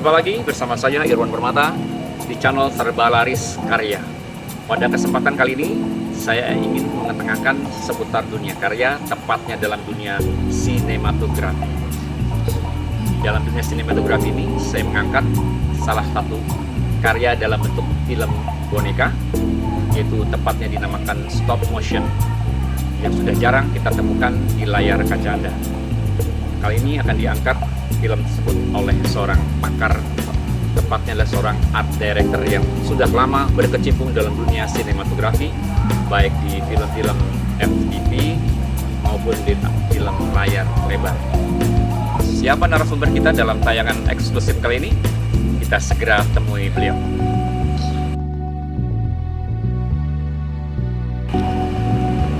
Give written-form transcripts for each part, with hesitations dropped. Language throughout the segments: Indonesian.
Jumpa lagi bersama saya Irwan Permata di channel Serba Laris Karya. Pada kesempatan kali ini saya ingin mengetengahkan seputar dunia karya, tepatnya dalam dunia sinematografi. Dalam dunia sinematografi ini saya mengangkat salah satu karya dalam bentuk film boneka, yaitu tepatnya dinamakan stop motion, yang sudah jarang kita temukan di layar kaca Anda. Kali ini akan diangkat film tersebut oleh seorang pakar, tepatnya adalah seorang art director yang sudah lama berkecimpung dalam dunia sinematografi, baik di film-film FTV maupun di film layar lebar. Siapa narasumber kita dalam tayangan eksklusif kali ini? Kita segera temui beliau.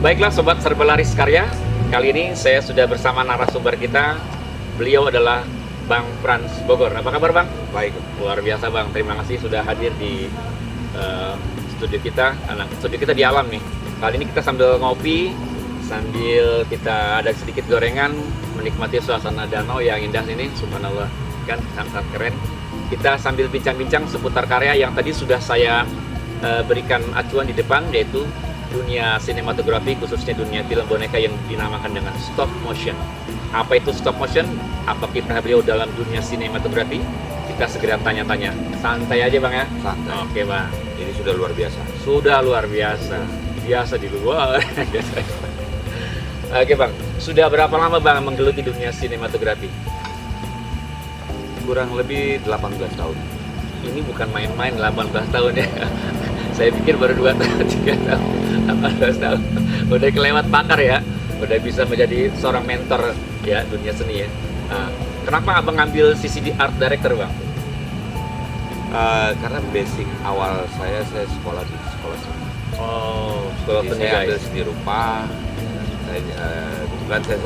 Baiklah Sobat Serba Laris Karya, kali ini saya sudah bersama narasumber kita. Beliau adalah Bang Frans Bogor. Apa kabar Bang? Baik. Luar biasa Bang, terima kasih sudah hadir di studio kita. Studio kita di alam nih. Kali ini kita sambil ngopi, sambil kita ada sedikit gorengan, menikmati suasana danau yang indah ini. Subhanallah, kan sangat keren. Kita sambil bincang-bincang seputar karya yang tadi sudah saya berikan acuan di depan, yaitu dunia sinematografi, khususnya dunia film boneka yang dinamakan dengan stop motion. Apa itu stop motion? Apa kiprah beliau dalam dunia sinematografi? Kita segera tanya-tanya. Santai aja Bang ya? Santai. Oke Bang. Ini sudah luar biasa. Sudah luar biasa. Biasa di luar. Oke Bang, sudah berapa lama Bang menggeluti dunia sinematografi? Kurang lebih 18 tahun. Ini bukan main-main 18 tahun ya. Saya pikir baru 2 tahun, 3 tahun, 18 tahun. Udah kelewat pakar ya. Udah bisa menjadi seorang mentor ya dunia seni ya. Nah, kenapa Abang ngambil sisi di art director Bang? Karena basic awal saya sekolah di sekolah seni. Oh, sekolah Jadi seni saya ambil guys. seni rupa. Saya kebetulan saya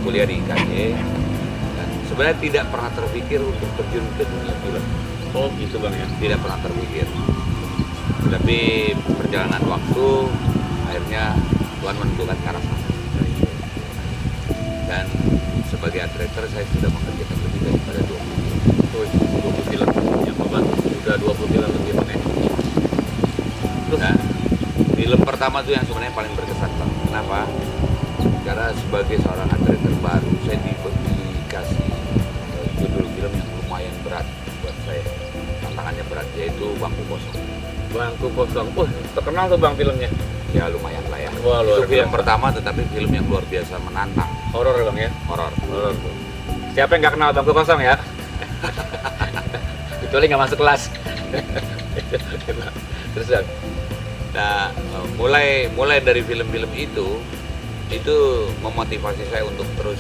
kuliah di IKJ. Dan sebenarnya tidak pernah terpikir untuk terjun ke dunia film. Oh gitu Bang ya. Tidak pernah terpikir. Tapi perjalanan waktu akhirnya Tuhan menentukan ke arah sana. Dan sebagai art director saya sudah mengerjakan lebih daripada 20 film yang membantu. Sudah 20 film lebih Bang ya. Terus Nah, film pertama tuh yang sebenarnya paling berkesan Bang. Kenapa? Karena sebagai seorang art director baru saya dikasih judul film yang lumayan berat buat saya. Tantangannya berat, yaitu Bangku Kosong. Bangku Kosong. Terkenal tuh Bang filmnya. Ya lumayan lah ya. Wah, luar Itu film biasa. pertama tetapi film yang luar biasa menantang. Horor Bang ya. Horor. Horor. Siapa yang nggak kenal Bangku Kosong ya? Kecuali nggak masuk kelas. Terus Bang. Nah, mulai dari film-film itu memotivasi saya untuk terus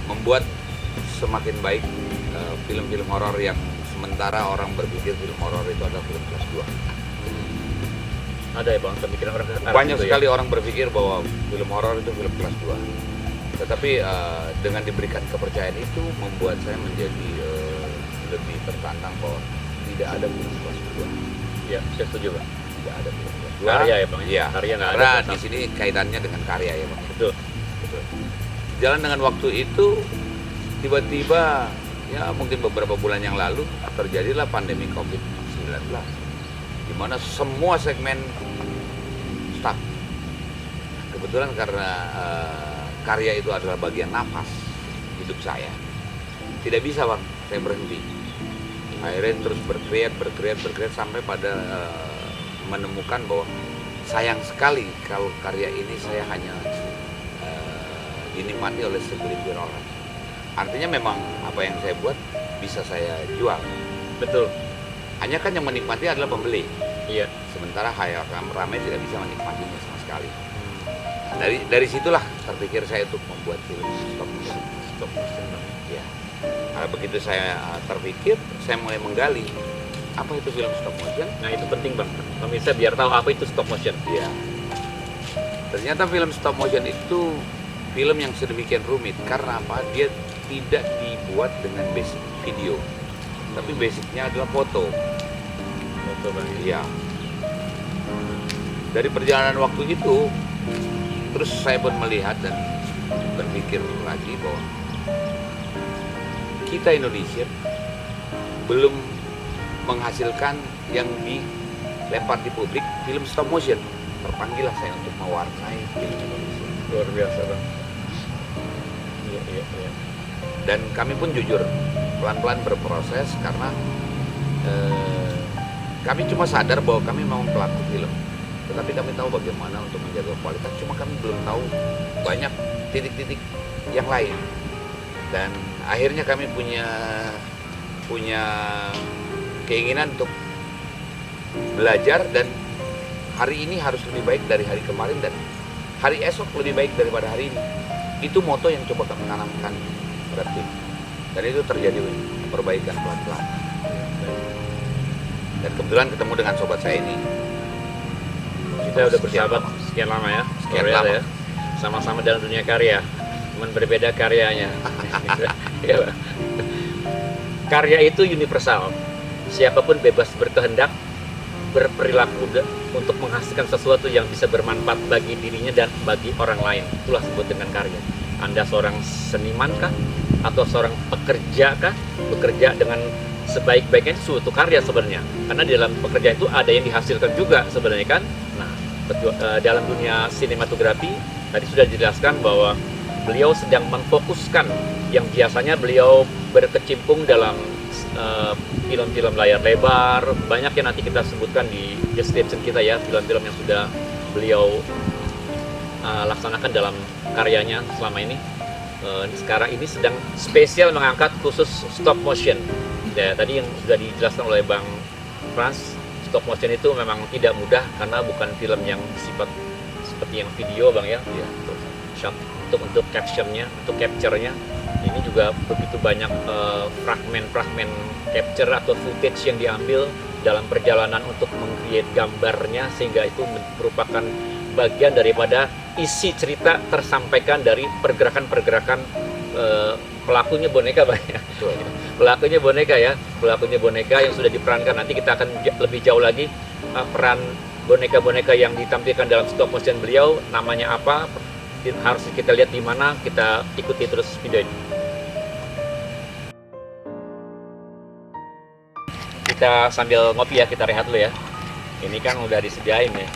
membuat semakin baik film-film horor yang sementara orang berpikir film horor itu adalah film kelas 2. Ada ya Bang, pemikiran orang Banyak gitu sekali orang berpikir bahwa film horor itu film kelas 2. Tetapi dengan diberikan kepercayaan itu membuat saya menjadi lebih tertantang bahwa tidak ada film kelas 2. Ya, saya setuju Bang. Tidak ada film kelas 2. Karya ya Bang. Iya. Karya nggak ada. Karena kelas di sini kaitannya dengan karya ya Bang. Betul. Betul. Jalan dengan waktu itu tiba-tiba ya mungkin beberapa bulan yang lalu terjadilah pandemi COVID-19 di mana semua segmen stuck. Kebetulan karena karya itu adalah bagian nafas hidup saya. Tidak bisa Bang, saya berhenti. Akhirnya terus berkreat sampai pada menemukan bahwa sayang sekali kalau karya ini saya hanya dinikmati oleh segelintir orang. Artinya memang apa yang saya buat bisa saya jual. Betul. Hanya kan yang menikmati adalah pembeli. Iya. Sementara khayal ramai tidak bisa menikmatinya sama sekali. Nah, dari situlah terpikir saya untuk membuat film stop motion. Stop motion Bang. Ya. Karena begitu saya terpikir, saya mulai menggali apa itu film stop motion. Nah itu penting Bang. Pemirsa biar tahu apa itu stop motion. Ya. Ternyata film stop motion itu film yang sedemikian rumit. Karena apa? Dia tidak dibuat dengan basic video, tapi basicnya adalah foto. Foto Bang. Iya. Dari perjalanan waktu itu, terus saya pun melihat dan berpikir lagi bahwa kita Indonesia belum menghasilkan yang dilempar di publik film stop motion. Terpanggillah saya untuk mewarnai film Indonesia. Luar biasa Bang. Iya. Dan kami pun jujur pelan-pelan berproses karena kami cuma sadar bahwa kami memang pelaku film, tetapi kami tahu bagaimana untuk menjaga kualitas. Cuma kami belum tahu banyak titik-titik yang lain. Dan akhirnya kami punya keinginan untuk belajar, dan hari ini harus lebih baik dari hari kemarin, dan hari esok lebih baik daripada hari ini. Itu moto yang coba kami tanamkan pada tim, dan itu terjadi perbaikan pelan-pelan. Dan kebetulan ketemu dengan sobat saya ini. Kita udah bersahabat sekian lama ya. Sekian Luar biasa lama. ya. Sama-sama dalam dunia karya, cuman berbeda karyanya. Ya, Bang. Karya itu universal. Siapapun bebas berkehendak, berperilaku untuk menghasilkan sesuatu yang bisa bermanfaat bagi dirinya dan bagi orang lain. Itulah sebut dengan karya. Anda seorang seniman kah? Atau seorang pekerja kah? Bekerja dengan sebaik-baiknya suatu karya sebenarnya. Karena di dalam pekerjaan itu ada yang dihasilkan juga sebenarnya kan. Nah, dalam dunia sinematografi tadi sudah dijelaskan bahwa beliau sedang memfokuskan yang biasanya beliau berkecimpung dalam film-film layar lebar. Banyak yang nanti kita sebutkan di description kita ya, film-film yang sudah beliau laksanakan dalam karyanya selama ini. Sekarang ini sedang spesial mengangkat khusus stop motion. Ya, tadi yang sudah dijelaskan oleh Bang Frans, stop motion itu memang tidak mudah karena bukan film yang sifat seperti yang video Bang ya. Ya, shot untuk capture-nya, untuk capture-nya. Ini juga begitu banyak fragmen-fragmen capture atau footage yang diambil dalam perjalanan untuk meng-create gambarnya, sehingga itu merupakan bagian daripada isi cerita tersampaikan dari pergerakan-pergerakan pelakunya boneka Bang ya. Pelakunya boneka ya, pelakunya boneka yang sudah diperankan. Nanti kita akan lebih jauh lagi peran boneka-boneka yang ditampilkan dalam stop motion beliau, namanya apa, harus kita lihat di mana, kita ikuti terus video ini. Kita sambil ngopi ya, kita rehat dulu ya. Ini kan udah disediain ya.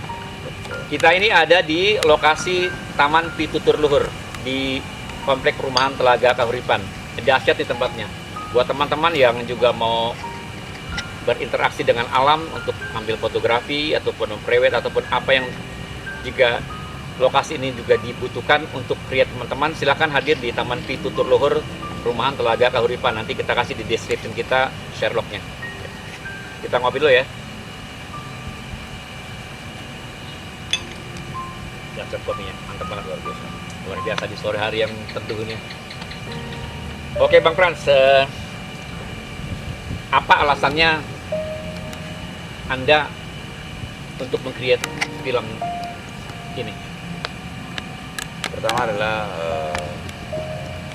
Kita ini ada di lokasi Taman Pitutur Luhur di Komplek Perumahan Telaga Kahuripan. Dahsyat di tempatnya. Buat teman-teman yang juga mau berinteraksi dengan alam untuk ambil fotografi ataupun prewed ataupun apa yang jika lokasi ini juga dibutuhkan untuk create teman-teman, silakan hadir di Taman Pitutur Luhur Perumahan Telaga Kahuripan. Nanti kita kasih di description kita Sherlocknya. Kita ngopi dulu ya. Dahsyat kopinya, mantap banget, luar biasa. Luar biasa di sore hari yang teduh ini. Oke Bang Frans, apa alasannya Anda untuk meng-create film ini? Pertama adalah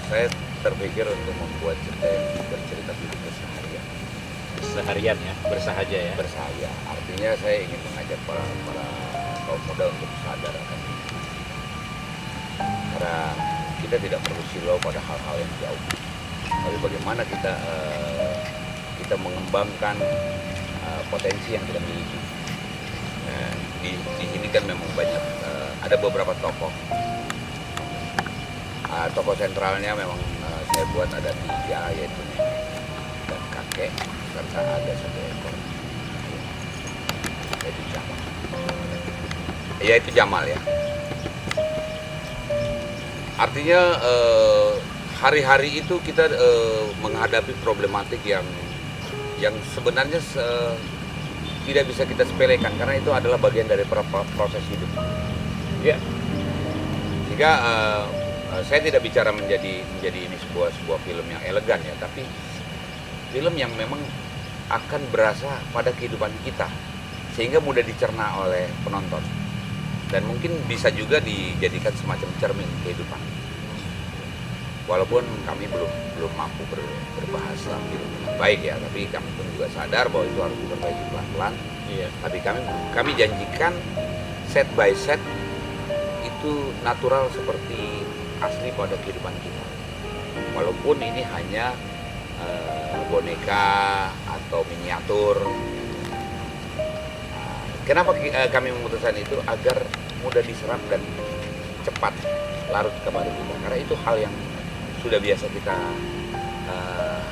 saya terpikir untuk membuat cerita yang bercerita hidup keseharian. Seharian ya, bersahaja ya. Bersahaja, artinya saya ingin mengajak para kaum muda untuk sadar akan ini. Karena kita tidak perlu silau pada hal-hal yang jauh, tapi bagaimana kita mengembangkan potensi yang kita miliki. Nah, di sini kan memang banyak, ada beberapa tokoh. Tokoh sentralnya memang saya buat ada 3, yaitu nenek dan kakek, serta ada 1 ekor, yaitu Jamal. Yaitu Jamal ya. Artinya hari-hari itu kita menghadapi problematik yang sebenarnya tidak bisa kita sepelekan, karena itu adalah bagian dari proses hidup. Ya. Jika saya tidak bicara menjadi ini sebuah film yang elegan ya, tapi film yang memang akan berasa pada kehidupan kita sehingga mudah dicerna oleh penonton. Dan mungkin bisa juga dijadikan semacam cermin kehidupan. Walaupun kami belum mampu berbahasa film dengan baik ya, tapi kami pun juga sadar bahwa itu harus diperbaiki pelan-pelan. Iya. Tapi kami janjikan set by set itu natural seperti asli pada kehidupan kita. Walaupun ini hanya boneka atau miniatur. Kenapa kami memutuskan itu? Agar mudah diserap dan cepat larut ke badan kita. Karena itu hal yang sudah biasa kita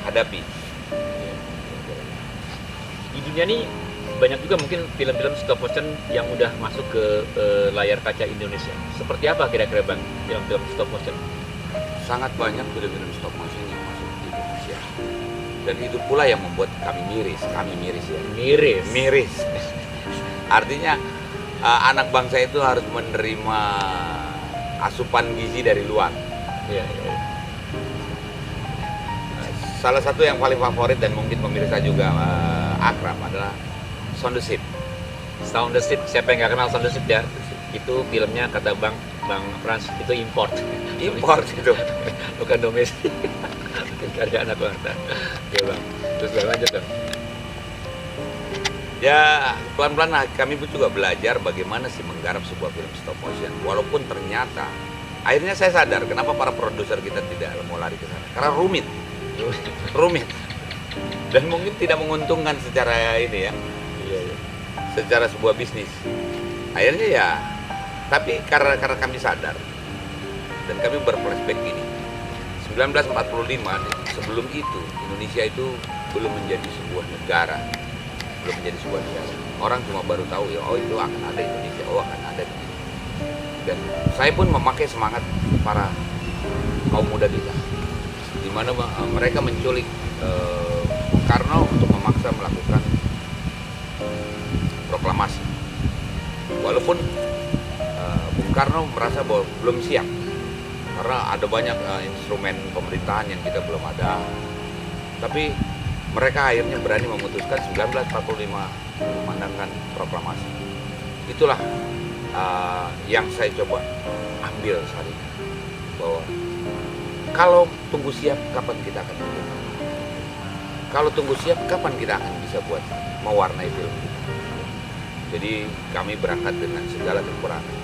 hadapi. Di dunia ini banyak juga mungkin film-film stop motion yang udah masuk ke layar kaca Indonesia. Seperti apa kira-kira Bang film-film stop motion? Sangat banyak film-film stop motion yang masuk di Indonesia. Dan itu pula yang membuat kami miris ya. Miris. Artinya anak bangsa itu harus menerima asupan gizi dari luar. Iya, iya. Salah satu yang paling favorit dan mungkin pemirsa juga akrab adalah Sound the Ship. Sound the Ship, siapa yang nggak kenal Sound the Ship ya? Itu filmnya kata Bang Frans itu import Itu. bukan domestik. Bikin karya anak bangsa. Oke Bang, terus Bang lanjut dong. Ya, pelan-pelan kami pun juga belajar bagaimana sih menggarap sebuah film stop motion. Walaupun ternyata, akhirnya saya sadar kenapa para produser kita tidak mau lari ke sana. Karena rumit. Dan mungkin tidak menguntungkan secara ini ya. Iya, iya. Secara sebuah bisnis. Akhirnya ya, tapi karena kami sadar dan kami berflashback gini. 1945, sebelum itu Indonesia itu belum menjadi sebuah negara. Orang cuma baru tahu ya, oh itu akan ada Indonesia, oh akan ada Indonesia. Dan saya pun memakai semangat para kaum muda kita, di mana mereka menculik Bung Karno untuk memaksa melakukan proklamasi. Walaupun Bung Karno merasa bahwa belum siap, karena ada banyak instrumen pemerintahan yang kita belum ada. Tapi mereka akhirnya berani memutuskan 1945 memandangkan proklamasi. Itulah yang saya coba ambil saat ini, bahwa kalau tunggu siap, kapan kita akan tunggu? Kalau tunggu siap, kapan kita akan bisa buat mewarnai film kita? Jadi kami berangkat dengan segala kekurangan.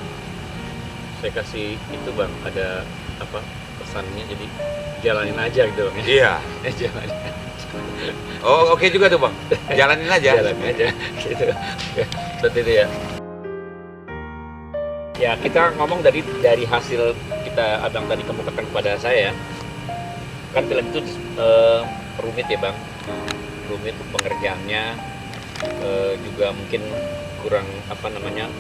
Saya kasih itu Bang, ada apa pesannya, jadi jalanin aja gitu Bang. Iya. Jalanin. Oh oke juga tuh Bang, jalanin aja. Jalanin aja gitu. Seperti itu ya. Ya kita ngomong dari hasil kita Abang tadi kemukakan kepada saya, kan film itu rumit ya Bang, rumit pengerjaannya, juga mungkin kurang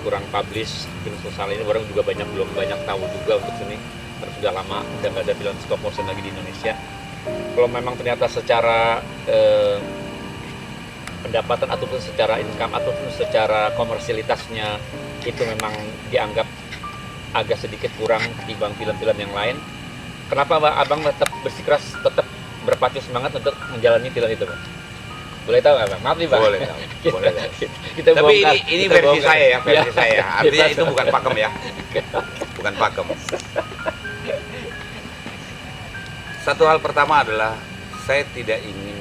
kurang publish. Film sosial ini orang juga belum banyak tahu juga untuk sini, terus sudah lama udah nggak ada film stop motion lagi di Indonesia. Kalau memang ternyata secara pendapatan ataupun secara income ataupun secara komersialitasnya itu memang dianggap agak sedikit kurang ketimbang film-film yang lain, kenapa Abang tetap bersikeras, tetap berpacu semangat untuk menjalani film itu Bang? Boleh tahu Abang? Maaf nih Bang. Boleh tahu. Kita Tapi bongkar, ini kita versi bongkar. saya ya, versi Ya. saya. Artinya itu bukan pakem ya. Bukan pakem. Satu hal pertama adalah saya tidak ingin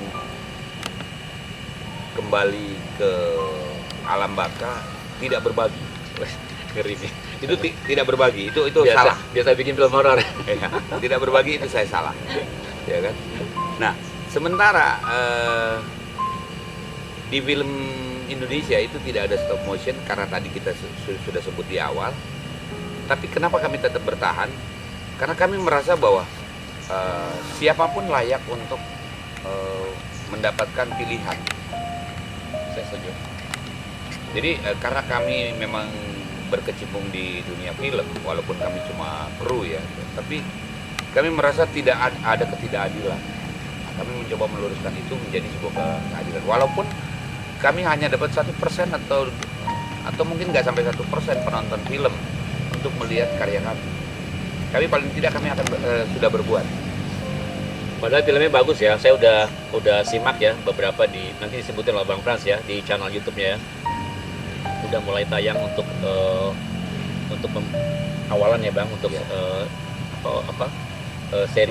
kembali ke alam baka tidak berbagi. Ngeri nih. Itu tidak berbagi, itu Biasa, salah. biasa bikin film horor. Ya, tidak berbagi itu saya salah, ya kan? Nah, sementara di film Indonesia itu tidak ada stop motion karena tadi kita sudah sebut di awal. Tapi kenapa kami tetap bertahan? Karena kami merasa bahwa siapapun layak untuk mendapatkan pilihan. Saya setuju. Jadi karena kami memang berkecimpung di dunia film, walaupun kami cuma kru ya, tapi kami merasa tidak ada ketidakadilan. Kami mencoba meluruskan itu menjadi sebuah keadilan. Walaupun kami hanya dapat 1% atau mungkin nggak sampai 1% penonton film untuk melihat karya kami. Tapi paling tidak kami akan sudah berbuat. Padahal filmnya bagus ya. Saya udah simak ya beberapa nanti disebutin oleh Bang Frans ya di channel YouTube-nya ya. Udah mulai tayang untuk awalan ya Bang, untuk seri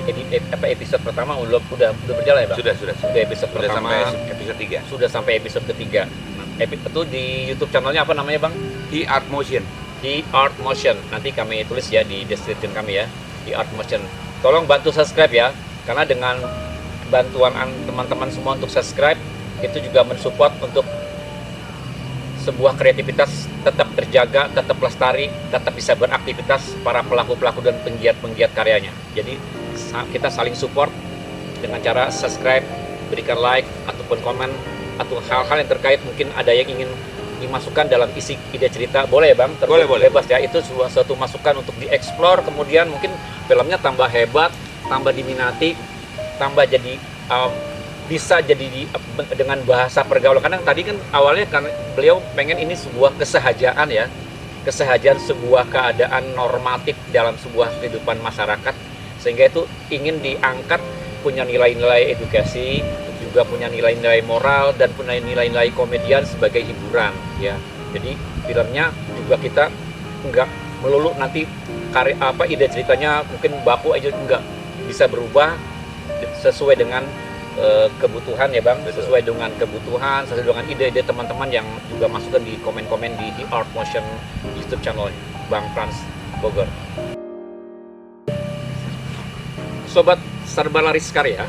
episode pertama udah berjalan ya Bang? Sudah. Udah episode Sudah pertama, sampai episode 3. sudah sampai episode ketiga. Itu di YouTube channelnya apa namanya Bang? Di Art Motion. Di Art Motion. Nanti kami tulis ya di description kami ya, di Art Motion. Tolong bantu subscribe ya, karena dengan bantuan teman-teman semua untuk subscribe, itu juga mensupport untuk sebuah kreativitas tetap terjaga, tetap lestari, tetap bisa beraktivitas para pelaku-pelaku dan penggiat-penggiat karyanya. Jadi kita saling support dengan cara subscribe, berikan like, ataupun komen, atau hal-hal yang terkait mungkin ada yang ingin dimasukkan dalam isi ide cerita, boleh ya Bang? Boleh. Bebas ya, itu suatu masukan untuk dieksplor, kemudian mungkin filmnya tambah hebat, tambah diminati, tambah jadi bisa jadi dengan bahasa pergaulan. Karena tadi kan awalnya kan beliau pengen ini sebuah kesehajaan ya, kesehajaan sebuah keadaan normatif dalam sebuah kehidupan masyarakat, sehingga itu ingin diangkat punya nilai-nilai edukasi, juga punya nilai-nilai moral dan punya nilai-nilai komedian sebagai hiburan ya. Jadi filmnya juga kita enggak melulu nanti ide ceritanya mungkin baku aja, enggak, bisa berubah sesuai dengan kebutuhan ya Bang, sesuai dengan kebutuhan, sesuai dengan ide-ide teman-teman yang juga masukkan di komen-komen di The Art Motion YouTube channel Bang Frans Bogor. Sobat Serba Laris Karya,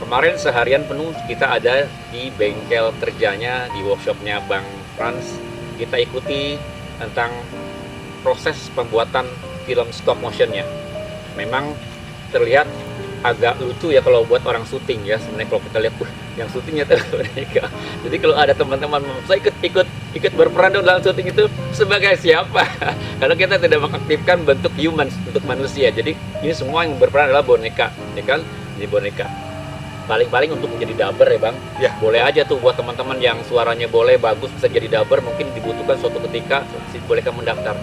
kemarin seharian penuh kita ada di bengkel kerjanya, di workshopnya Bang Frans. Kita ikuti tentang proses pembuatan film stop motionnya. Memang terlihat agak lucu ya kalau buat orang syuting ya. Sebenarnya kalau kita lihat yang syutingnya tuh mereka. Jadi kalau ada teman-teman saya ikut berperan dalam syuting itu sebagai siapa? Karena kita tidak mengaktifkan bentuk human, untuk manusia. Jadi ini semua yang berperan adalah boneka, ya kan? Jadi boneka. Paling-paling untuk menjadi dubber ya Bang. Ya, boleh aja tuh buat teman-teman yang suaranya boleh bagus bisa jadi dubber, mungkin dibutuhkan suatu ketika bolehkah mendaftar.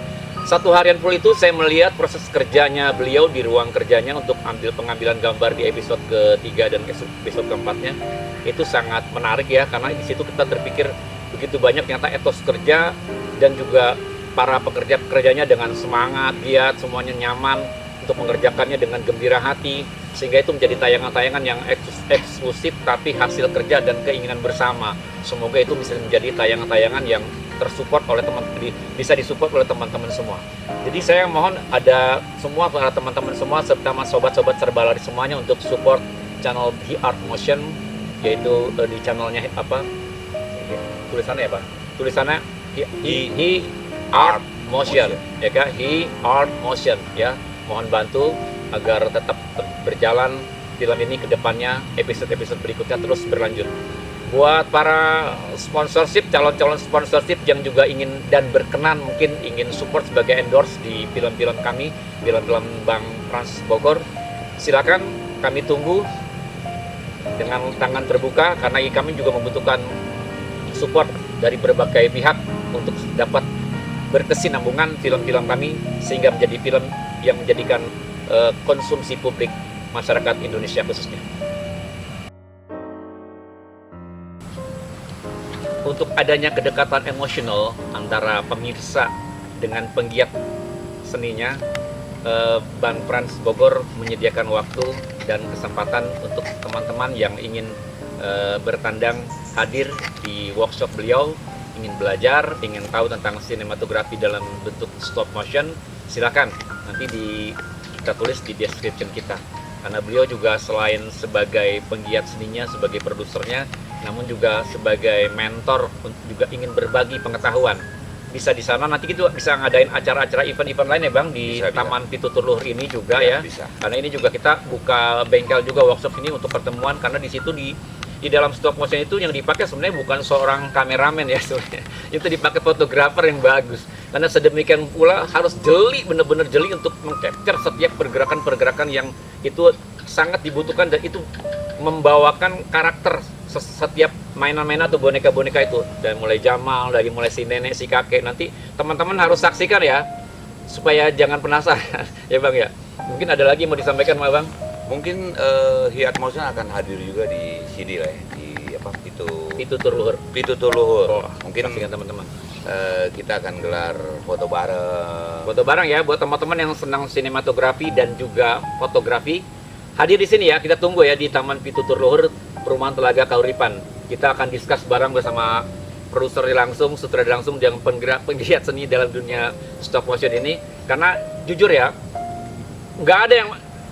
Satu harian full itu saya melihat proses kerjanya beliau di ruang kerjanya untuk pengambilan gambar di episode ketiga dan episode keempatnya. Itu sangat menarik ya, karena di situ kita terpikir begitu banyak ternyata etos kerja dan juga para pekerja-pekerjanya dengan semangat, giat, semuanya nyaman untuk mengerjakannya dengan gembira hati, sehingga itu menjadi tayangan-tayangan yang eksklusif tapi hasil kerja dan keinginan bersama. Semoga itu bisa menjadi tayangan-tayangan yang tersupport oleh bisa disupport oleh teman-teman semua. Jadi saya mohon ada semua para teman-teman semua serta sobat-sobat Serba Laris semuanya untuk support channel The Art Motion, yaitu di channelnya apa? Tulisannya apa? Tulisannya He Art Motion, ya kan? He Art Motion ya. Mohon bantu agar tetap berjalan film ini ke depannya, episode-episode berikutnya terus berlanjut. Buat para sponsorship, calon-calon sponsorship yang juga ingin dan berkenan mungkin ingin support sebagai endorse di film-film kami, film-film Bang Frans Bogor, silakan, kami tunggu dengan tangan terbuka, karena kami juga membutuhkan support dari berbagai pihak untuk dapat berkesinambungan film-film kami sehingga menjadi film yang menjadikan konsumsi publik masyarakat Indonesia khususnya. Untuk adanya kedekatan emosional antara pemirsa dengan penggiat seninya, Bang Frans Bogor menyediakan waktu dan kesempatan untuk teman-teman yang ingin bertandang hadir di workshop beliau, ingin belajar, ingin tahu tentang sinematografi dalam bentuk stop motion, silakan nanti kita tulis di description kita. Karena beliau juga selain sebagai penggiat seninya, sebagai produsernya, namun juga sebagai mentor, juga ingin berbagi pengetahuan. Bisa di sana nanti kita bisa ngadain acara-acara event-event lain ya Bang di Taman Pitutur Luhur ini juga ya. Bisa. Karena ini juga kita buka bengkel juga workshop ini untuk pertemuan, karena di situ di dalam stop motion itu yang dipakai sebenarnya bukan seorang kameramen ya sebenarnya. Itu dipakai fotografer yang bagus. Karena sedemikian pula harus jeli, benar-benar jeli untuk mengcapture setiap pergerakan-pergerakan yang itu sangat dibutuhkan, dan itu membawakan karakter setiap mainan-mainan atau boneka-boneka itu. Dan mulai Jamal, dari mulai si nenek, si kakek, nanti teman-teman harus saksikan ya, supaya jangan penasaran ya Bang ya. Mungkin ada lagi mau disampaikan sama Bang? Mungkin Hiat Motion akan hadir juga di CD lah ya, di apa Pitutur Luhur. Pitutur Luhur. Oh, mungkin saksikan teman-teman. Kita akan gelar foto bareng. Foto bareng ya buat teman-teman yang senang sinematografi dan juga fotografi. Hadir di sini ya, kita tunggu ya di Taman Pitutur Luhur, Perumahan Telaga Kauripan. Kita akan diskus bareng bersama produser langsung, sutradara langsung, yang penggiat seni dalam dunia stop motion ini. Karena jujur ya, nggak ada yang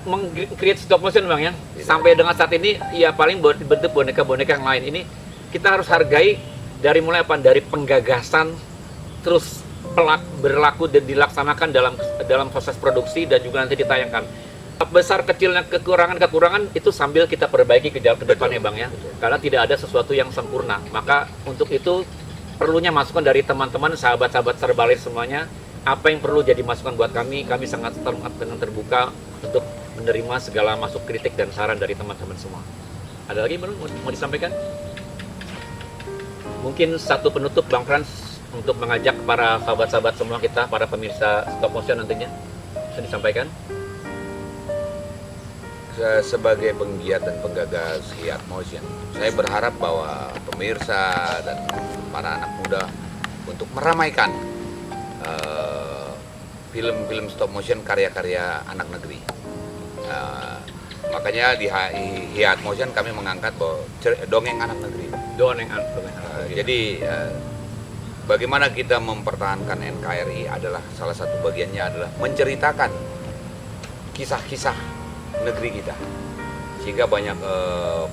meng-create stop motion Bang ya. Sampai dengan saat ini ya paling bentuk boneka-boneka yang lain. Ini kita harus hargai dari mulai apa? Dari penggagasan terus berlaku dan dilaksanakan dalam proses produksi dan juga nanti ditayangkan. Besar kecilnya kekurangan itu sambil kita perbaiki ke depannya Bang ya. Karena tidak ada sesuatu yang sempurna. Maka untuk itu perlunya masukan dari teman-teman, sahabat-sahabat Serbalis semuanya. Apa yang perlu jadi masukan buat kami sangat terbuka untuk menerima segala masuk kritik dan saran dari teman-teman semua. Ada lagi mau disampaikan? Mungkin satu penutup Bang Frans untuk mengajak para sahabat-sahabat semua kita, para pemirsa stop motion nantinya, bisa disampaikan? Sebagai penggiat dan penggagas Hiat Motion, saya berharap bahwa pemirsa dan para anak muda untuk meramaikan film-film stop motion karya-karya anak negeri. Makanya di Hiat Motion kami mengangkat bahwa dongeng anak negeri. Dongeng anak negeri. Jadi bagaimana kita mempertahankan NKRI adalah salah satu bagiannya adalah menceritakan kisah-kisah negeri kita, sehingga banyak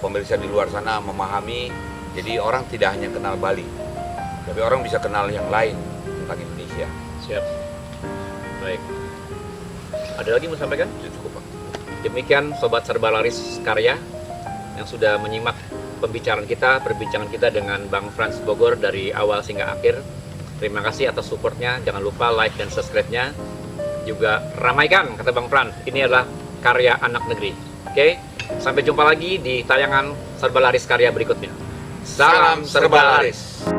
pemirsa di luar sana memahami. Jadi orang tidak hanya kenal Bali, tapi orang bisa kenal yang lain tentang Indonesia. Siap. Baik. Ada lagi mau sampaikan? Cukup Pak. Demikian Sobat Serbalaris Karya yang sudah menyimak perbincangan kita dengan Bang Frans Bogor dari awal hingga akhir. Terima kasih atas supportnya. Jangan lupa like dan subscribe-nya. Juga ramaikan, kata Bang Frans. Ini adalah karya anak negeri. Oke? Sampai jumpa lagi di tayangan Serbalaris Karya berikutnya. Salam Serbalaris.